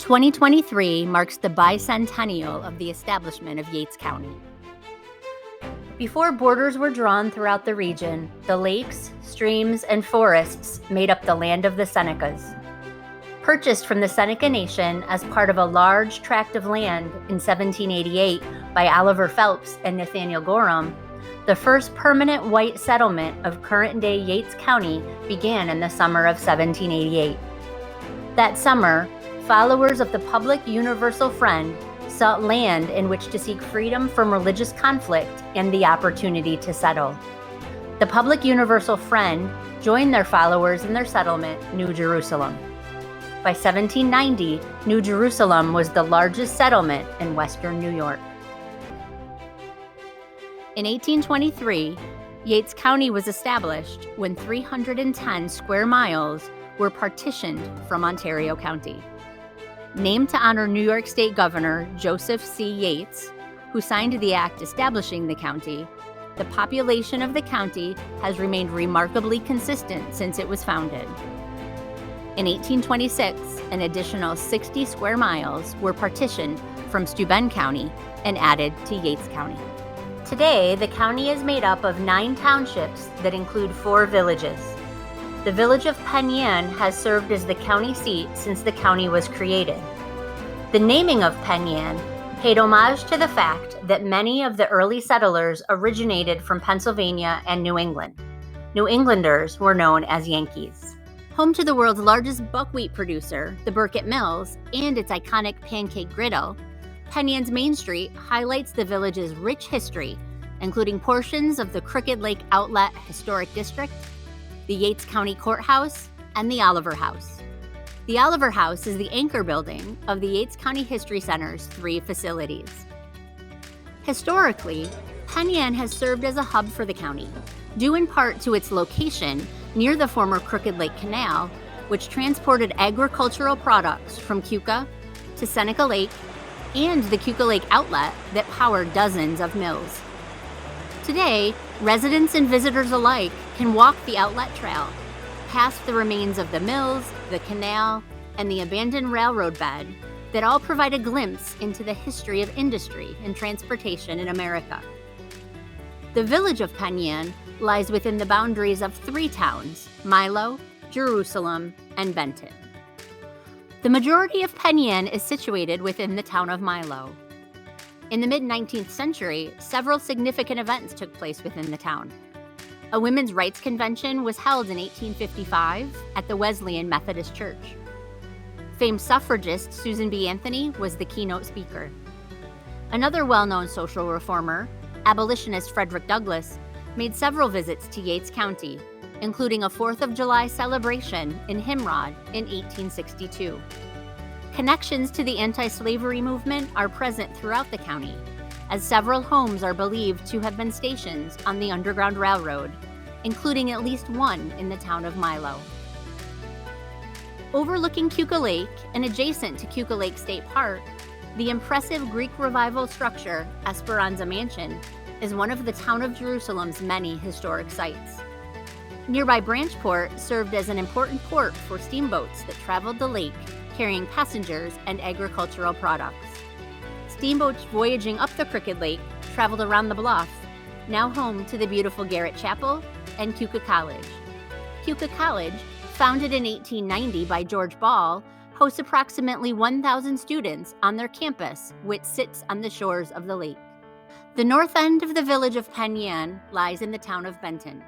2023 marks the bicentennial of the establishment of Yates County. Before borders were drawn throughout the region, the lakes, streams, and forests made up the land of the Senecas. Purchased from the Seneca Nation as part of a large tract of land in 1788 by Oliver Phelps and Nathaniel Gorham, the first permanent white settlement of current-day Yates County began in the summer of 1788. That summer, followers of the Public Universal Friend sought land in which to seek freedom from religious conflict and the opportunity to settle. The Public Universal Friend joined their followers in their settlement, New Jerusalem. By 1790, New Jerusalem was the largest settlement in western New York. In 1823, Yates County was established when 310 square miles were partitioned from Ontario County. Named to honor New York State Governor Joseph C. Yates, who signed the act establishing the county, the population of the county has remained remarkably consistent since it was founded. In 1826, an additional 60 square miles were partitioned from Steuben County and added to Yates County. Today, the county is made up of 9 townships that include 4 villages. The village of Penn Yan has served as the county seat since the county was created. The naming of Penn Yan paid homage to the fact that many of the early settlers originated from Pennsylvania and New England. New Englanders were known as Yankees. Home to the world's largest buckwheat producer, the Burkett Mills, and its iconic pancake griddle, Penn Yan's Main Street highlights the village's rich history, including portions of the Crooked Lake Outlet Historic District, the Yates County Courthouse, and the Oliver House. The Oliver House is the anchor building of the Yates County History Center's 3 facilities. Historically, Penn Yan has served as a hub for the county, due in part to its location near the former Crooked Lake Canal, which transported agricultural products from Keuka to Seneca Lake and the Keuka Lake Outlet that powered dozens of mills. Today, residents and visitors alike can walk the outlet trail, past the remains of the mills, the canal, and the abandoned railroad bed that all provide a glimpse into the history of industry and transportation in America. The village of Penn Yan lies within the boundaries of 3 towns, Milo, Jerusalem, and Benton. The majority of Penn Yan is situated within the town of Milo. In the mid-19th century, several significant events took place within the town. A women's rights convention was held in 1855 at the Wesleyan Methodist Church. Famed suffragist Susan B. Anthony was the keynote speaker. Another well-known social reformer, abolitionist Frederick Douglass, made several visits to Yates County, including a 4th of July celebration in Himrod in 1862. Connections to the anti-slavery movement are present throughout the county, as several homes are believed to have been stations on the Underground Railroad, including at least one in the town of Milo. Overlooking Keuka Lake and adjacent to Keuka Lake State Park, the impressive Greek Revival structure, Esperanza Mansion, is one of the town of Jerusalem's many historic sites. Nearby Branchport served as an important port for steamboats that traveled the lake, carrying passengers and agricultural products. Steamboats voyaging up the Crooked Lake traveled around the bluff, now home to the beautiful Garrett Chapel and Keuka College. Keuka College, founded in 1890 by George Ball, hosts approximately 1,000 students on their campus, which sits on the shores of the lake. The north end of the village of Penn Yan lies in the town of Benton.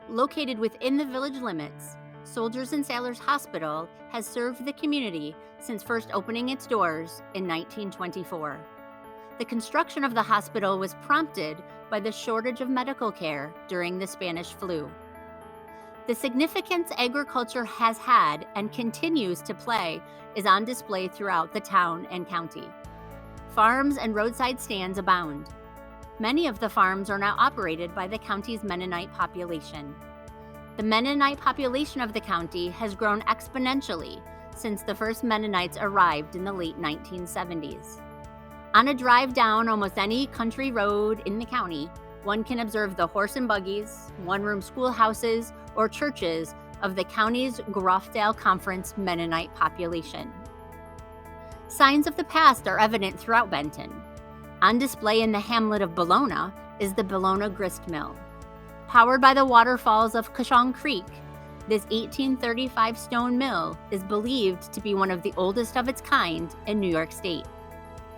Located within the village limits, Soldiers and Sailors Hospital has served the community since first opening its doors in 1924. The construction of the hospital was prompted by the shortage of medical care during the Spanish flu. The significance agriculture has had and continues to play is on display throughout the town and county. Farms and roadside stands abound. Many of the farms are now operated by the county's Mennonite population. The Mennonite population of the county has grown exponentially since the first Mennonites arrived in the late 1970s. On a drive down almost any country road in the county, one can observe the horse and buggies, one-room schoolhouses, or churches of the county's Groffdale Conference Mennonite population. Signs of the past are evident throughout Benton. On display in the hamlet of Bologna is the Bologna Grist Mill. Powered by the waterfalls of Coshong Creek, this 1835 stone mill is believed to be one of the oldest of its kind in New York State.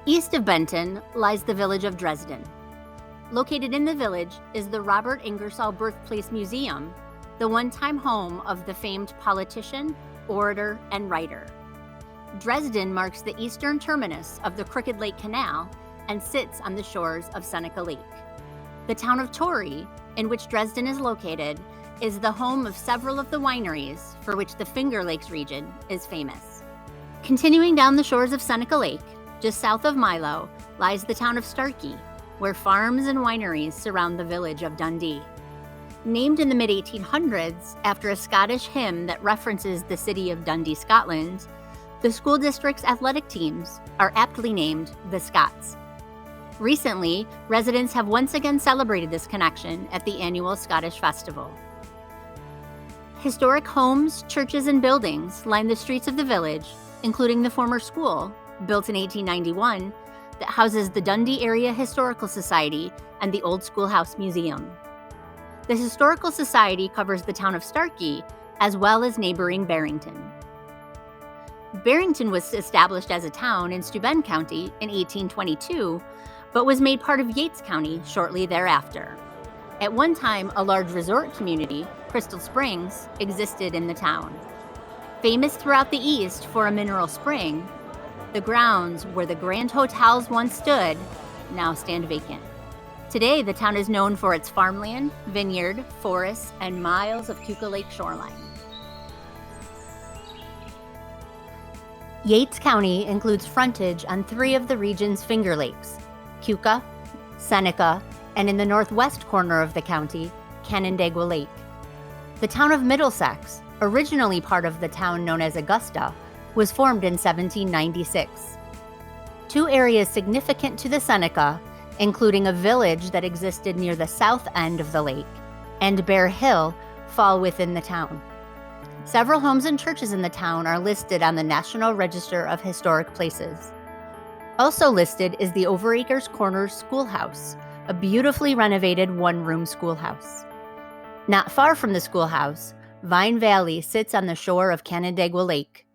East of Benton lies the village of Dresden. Located in the village is the Robert Ingersoll Birthplace Museum, the one-time home of the famed politician, orator, and writer. Dresden marks the eastern terminus of the Crooked Lake Canal and sits on the shores of Seneca Lake. The town of Torrey, in which Dresden is located, is the home of several of the wineries for which the Finger Lakes region is famous. Continuing down the shores of Seneca Lake, just south of Milo, lies the town of Starkey, where farms and wineries surround the village of Dundee. Named in the mid-1800s after a Scottish hymn that references the city of Dundee, Scotland, the school district's athletic teams are aptly named the Scots. Recently, residents have once again celebrated this connection at the annual Scottish Festival. Historic homes, churches, and buildings line the streets of the village, including the former school, built in 1891, that houses the Dundee Area Historical Society and the Old Schoolhouse Museum. The Historical Society covers the town of Starkey, as well as neighboring Barrington. Barrington was established as a town in Steuben County in 1822, but was made part of Yates County shortly thereafter. At one time, a large resort community, Crystal Springs, existed in the town. Famous throughout the East for a mineral spring, the grounds where the Grand Hotels once stood now stand vacant. Today, the town is known for its farmland, vineyard, forests, and miles of Keuka Lake shoreline. Yates County includes frontage on 3 of the region's Finger Lakes, Keuka, Seneca, and in the northwest corner of the county, Canandaigua Lake. The town of Middlesex, originally part of the town known as Augusta, was formed in 1796. 2 areas significant to the Seneca, including a village that existed near the south end of the lake, and Bear Hill, fall within the town. Several homes and churches in the town are listed on the National Register of Historic Places. Also listed is the Overacres Corners Schoolhouse, a beautifully renovated one-room schoolhouse. Not far from the schoolhouse, Vine Valley sits on the shore of Canandaigua Lake.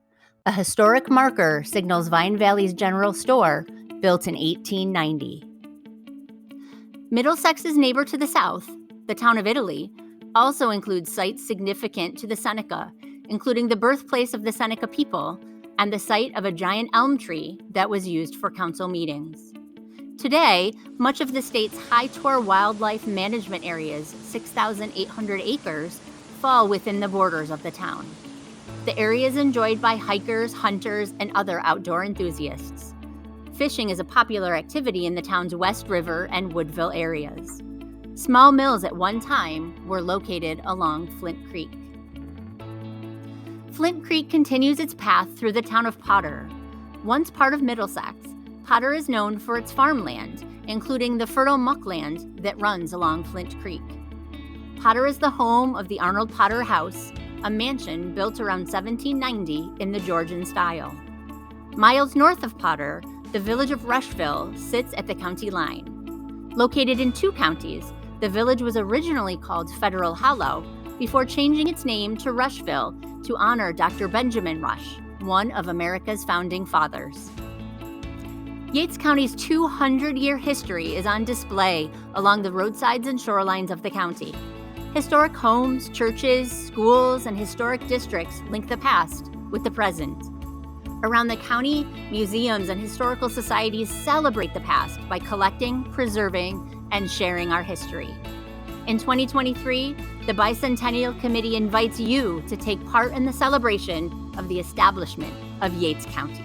A historic marker signals Vine Valley's general store, built in 1890. Middlesex's neighbor to the south, the town of Italy, also includes sites significant to the Seneca, including the birthplace of the Seneca people and the site of a giant elm tree that was used for council meetings. Today, much of the state's High-Tor Wildlife Management Area's 6,800 acres fall within the borders of the town. The area is enjoyed by hikers, hunters, and other outdoor enthusiasts. Fishing is a popular activity in the town's West River and Woodville areas. Small mills at one time were located along Flint Creek. Flint Creek continues its path through the town of Potter. Once part of Middlesex, Potter is known for its farmland, including the fertile muckland that runs along Flint Creek. Potter is the home of the Arnold Potter House, a mansion built around 1790 in the Georgian style. Miles north of Potter, the village of Rushville sits at the county line. Located in 2 counties, the village was originally called Federal Hollow before changing its name to Rushville to honor Dr. Benjamin Rush, one of America's founding fathers. Yates County's 200-year history is on display along the roadsides and shorelines of the county. Historic homes, churches, schools, and historic districts link the past with the present. Around the county, museums and historical societies celebrate the past by collecting, preserving, and sharing our history. In 2023, the Bicentennial Committee invites you to take part in the celebration of the establishment of Yates County.